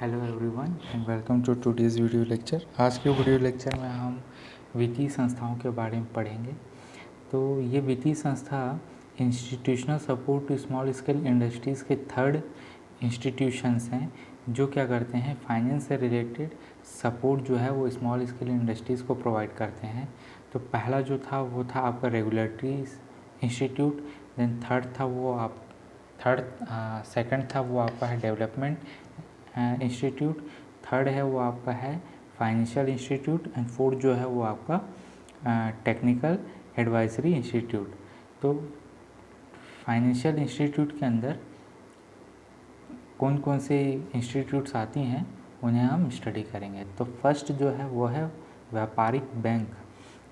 Hello everyone and welcome to today's video lecture. आज के video lecture में हम वित्तीय संस्थाओं के बारे में पढ़ेंगे। तो ये वित्तीय संस्था institutional support to small scale industries के थर्ड इंस्टीट्यूशंस हैं जो क्या करते हैं, फाइनेंस से रिलेटेड सपोर्ट जो है वो स्मॉल स्केल इंडस्ट्रीज़ को प्रोवाइड करते हैं। तो पहला जो था वो था आपका रेगुलेटरी इंस्टीट्यूट, देन सेकंड था वो आपका है डेवलपमेंट इंस्टीट्यूट, थर्ड है वो आपका है फाइनेंशियल इंस्टीट्यूट एंड फोर्थ जो है वो आपका टेक्निकल एडवाइजरी इंस्टीट्यूट। तो फाइनेंशियल इंस्टीट्यूट के अंदर कौन कौन से इंस्टीट्यूट्स आती हैं उन्हें हम स्टडी करेंगे। तो फर्स्ट जो है वो है व्यापारिक बैंक,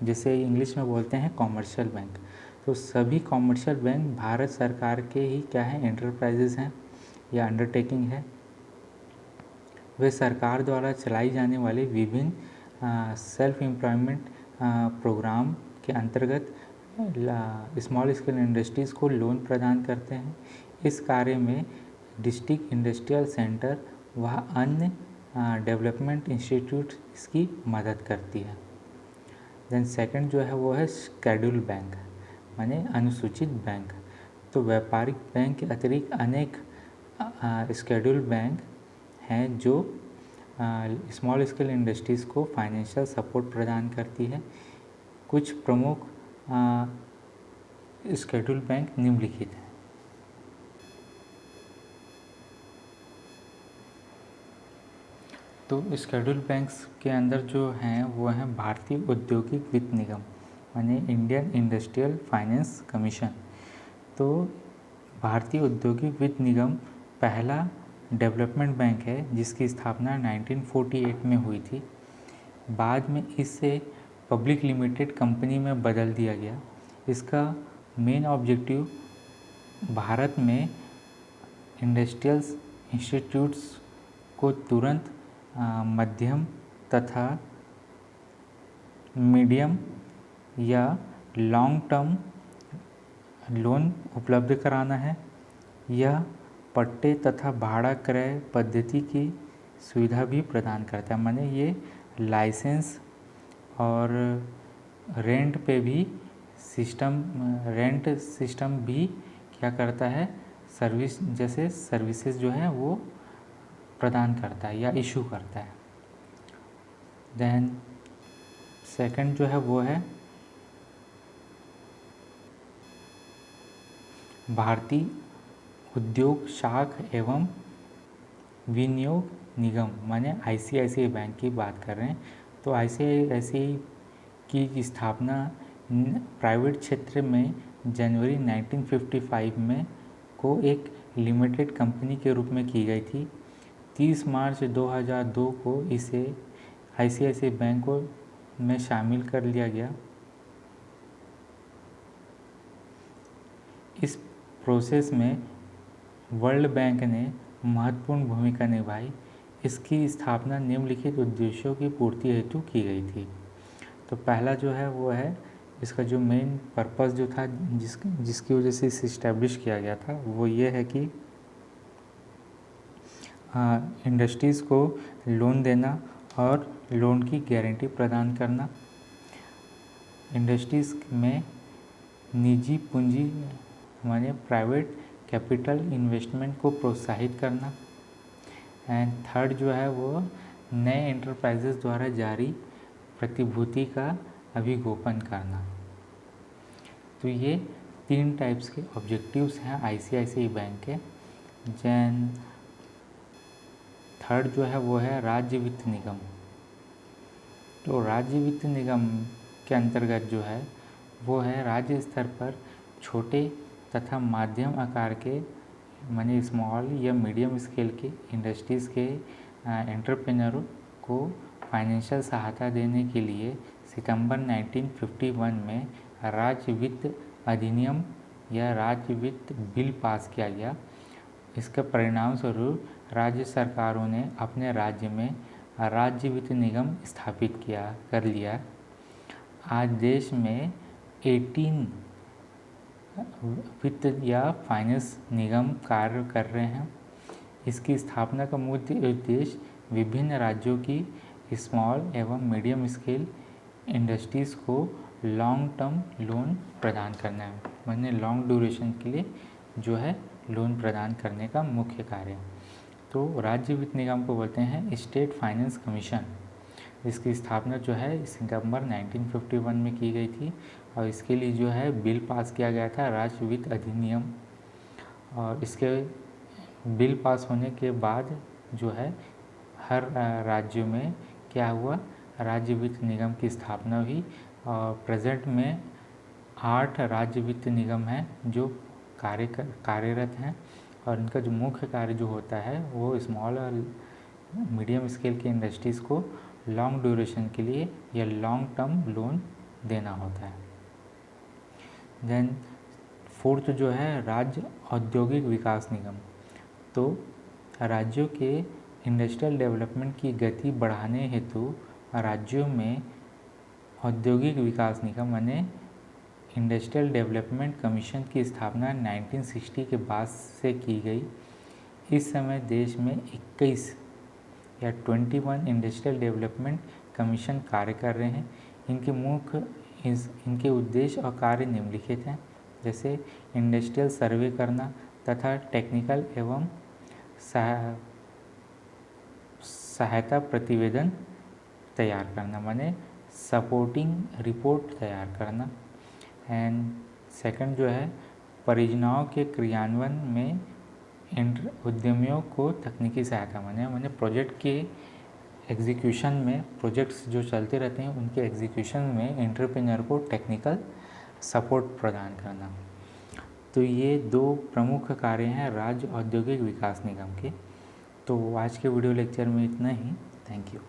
जिसे इंग्लिश में बोलते हैं कॉमर्शियल बैंक। तो सभी कॉमर्शियल बैंक भारत सरकार के ही क्या है, एंटरप्राइजेज हैं या अंडरटेकिंग है। वे सरकार द्वारा चलाई जाने वाले विभिन्न सेल्फ एम्प्लॉयमेंट प्रोग्राम के अंतर्गत स्मॉल स्केल इंडस्ट्रीज़ को लोन प्रदान करते हैं। इस कार्य में डिस्ट्रिक्ट इंडस्ट्रियल सेंटर व अन्य डेवलपमेंट इंस्टीट्यूट इसकी मदद करती है। देन सेकंड जो है वो है शेड्यूल बैंक, माने अनुसूचित बैंक। तो व्यापारिक बैंक के अतिरिक्त अनेक शेड्यूल बैंक हैं जो स्मॉल स्केल इंडस्ट्रीज़ को फाइनेंशियल सपोर्ट प्रदान करती है। कुछ प्रमुख शेड्यूल बैंक निम्नलिखित हैं। तो शेड्यूल बैंक्स के अंदर जो हैं वो हैं भारतीय औद्योगिक वित्त निगम, माने इंडियन इंडस्ट्रियल फाइनेंस कमीशन। तो भारतीय औद्योगिक वित्त निगम पहला डेवलपमेंट बैंक है जिसकी स्थापना 1948 में हुई थी। बाद में इसे पब्लिक लिमिटेड कंपनी में बदल दिया गया। इसका मेन ऑब्जेक्टिव भारत में इंडस्ट्रियल इंस्टीट्यूट्स को तुरंत मध्यम तथा मीडियम या लॉन्ग टर्म लोन उपलब्ध कराना है। यह पट्टे तथा भाड़ा क्रय पद्धति की सुविधा भी प्रदान करता है, माने ये लाइसेंस और रेंट पे भी रेंट सिस्टम भी क्या करता है, सर्विसेज जो है वो प्रदान करता है या इशू करता है। देन सेकंड जो है वो है भारतीय उद्योग शाख एवं विनियोग निगम, माने आईसीआईसीआई बैंक की बात कर रहे हैं। तो आईसीआईसीआई की स्थापना प्राइवेट क्षेत्र में जनवरी 1955 में को एक लिमिटेड कंपनी के रूप में की गई थी। 30 मार्च 2002 को इसे आईसीआईसीआई बैंक में शामिल कर लिया गया। इस प्रोसेस में वर्ल्ड बैंक ने महत्वपूर्ण भूमिका निभाई। इसकी स्थापना निम्नलिखित उद्देश्यों की पूर्ति हेतु की गई थी। तो पहला जो है वो है, इसका जो मेन पर्पस जो था जिसकी वजह से इसे इस्टेब्लिश किया गया था वो ये है कि इंडस्ट्रीज़ को लोन देना और लोन की गारंटी प्रदान करना, इंडस्ट्रीज़ में निजी पूंजी माने प्राइवेट कैपिटल इन्वेस्टमेंट को प्रोत्साहित करना, एंड थर्ड जो है वो नए एंटरप्राइजेस द्वारा जारी प्रतिभूति का अभिगोपन करना। तो ये 3 टाइप्स के ऑब्जेक्टिव्स हैं आईसीआईसीआई बैंक के। देन थर्ड जो है वो है राज्य वित्त निगम। तो राज्य वित्त निगम के अंतर्गत जो है वो है राज्य स्तर पर छोटे तथा माध्यम आकार के माने स्मॉल या मीडियम स्केल के इंडस्ट्रीज़ के एंटरप्रेन्योर को फाइनेंशियल सहायता देने के लिए सितंबर 1951 में राज्य वित्त अधिनियम या राज्य वित्त बिल पास किया गया। इसके परिणाम स्वरूप राज्य सरकारों ने अपने राज्य में राज्य वित्त निगम स्थापित कर लिया। आज देश में 18 वित्त या फाइनेंस निगम कार्य कर रहे हैं। इसकी स्थापना का मुख्य उद्देश्य विभिन्न राज्यों की स्मॉल एवं मीडियम स्केल इंडस्ट्रीज़ को लॉन्ग टर्म लोन प्रदान करना है, माने लॉन्ग ड्यूरेशन के लिए जो है लोन प्रदान करने का मुख्य कार्य। तो राज्य वित्त निगम को बोलते हैं स्टेट फाइनेंस कमीशन। इसकी स्थापना जो है सितंबर 1951 में की गई थी और इसके लिए जो है बिल पास किया गया था, राज्य वित्त अधिनियम। और इसके बिल पास होने के बाद जो है हर राज्य में क्या हुआ, राज्य वित्त निगम की स्थापना हुई और प्रेजेंट में 8 राज्य वित्त निगम हैं जो कार्यरत हैं और इनका जो मुख्य कार्य जो होता है वो स्मॉल और मीडियम स्केल की इंडस्ट्रीज़ को लॉन्ग ड्यूरेशन के लिए या लॉन्ग टर्म लोन देना होता है। देन फोर्थ जो है राज्य औद्योगिक विकास निगम। तो राज्यों के इंडस्ट्रियल डेवलपमेंट की गति बढ़ाने हेतु राज्यों में औद्योगिक विकास निगम यानी इंडस्ट्रियल डेवलपमेंट कमीशन की स्थापना 1960 के बाद से की गई। इस समय देश में 21 या 21 इंडस्ट्रियल डेवलपमेंट कमीशन कार्य कर रहे हैं। इनके उद्देश्य और कार्य निम्नलिखित हैं, जैसे इंडस्ट्रियल सर्वे करना तथा टेक्निकल एवं सहायता प्रतिवेदन तैयार करना, माने सपोर्टिंग रिपोर्ट तैयार करना। एंड सेकंड जो है परियोजनाओं के क्रियान्वयन में उद्यमियों को तकनीकी सहायता, माने प्रोजेक्ट के एग्जीक्यूशन में, प्रोजेक्ट्स जो चलते रहते हैं उनके एग्जीक्यूशन में एंटरप्रेन्योर को टेक्निकल सपोर्ट प्रदान करना। तो ये 2 प्रमुख कार्य हैं राज्य औद्योगिक विकास निगम के। तो आज के वीडियो लेक्चर में इतना ही। Thank you.